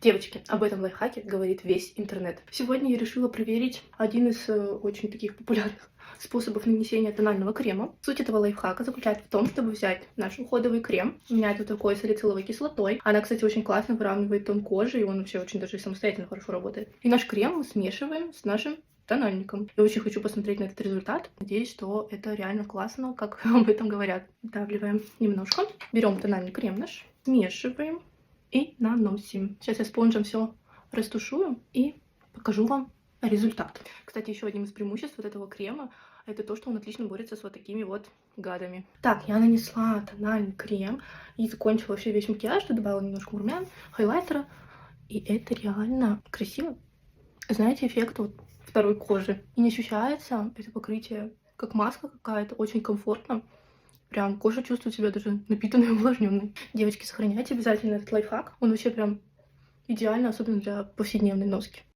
Девочки, об этом лайфхаке говорит весь интернет. Сегодня я решила проверить один из очень таких популярных способов нанесения тонального крема. Суть этого лайфхака заключается в том, чтобы взять наш уходовый крем, менять вот такой салициловой кислотой. Она, кстати, очень классно выравнивает тон кожи, и он вообще очень даже самостоятельно хорошо работает. И наш крем мы смешиваем с нашим тональником. Я очень хочу посмотреть на этот результат. Надеюсь, что это реально классно, как об этом говорят. Давливаем немножко. Берем тональный крем наш, смешиваем и наносим. Сейчас я спонжем все растушую и покажу вам результат. Кстати, еще одним из преимуществ вот этого крема это то, что он отлично борется с вот такими вот гадами. Так, я нанесла тональный крем и закончила вообще весь макияж, добавила немножко румян, хайлайтера, и это реально красиво. Знаете, эффект вот второй кожи. И не ощущается это покрытие как маска какая-то, очень комфортно. Прям кожа чувствует себя даже напитанной и увлажненной. Девочки, сохраняйте обязательно этот лайфхак. Он вообще прям идеально, особенно для повседневной носки.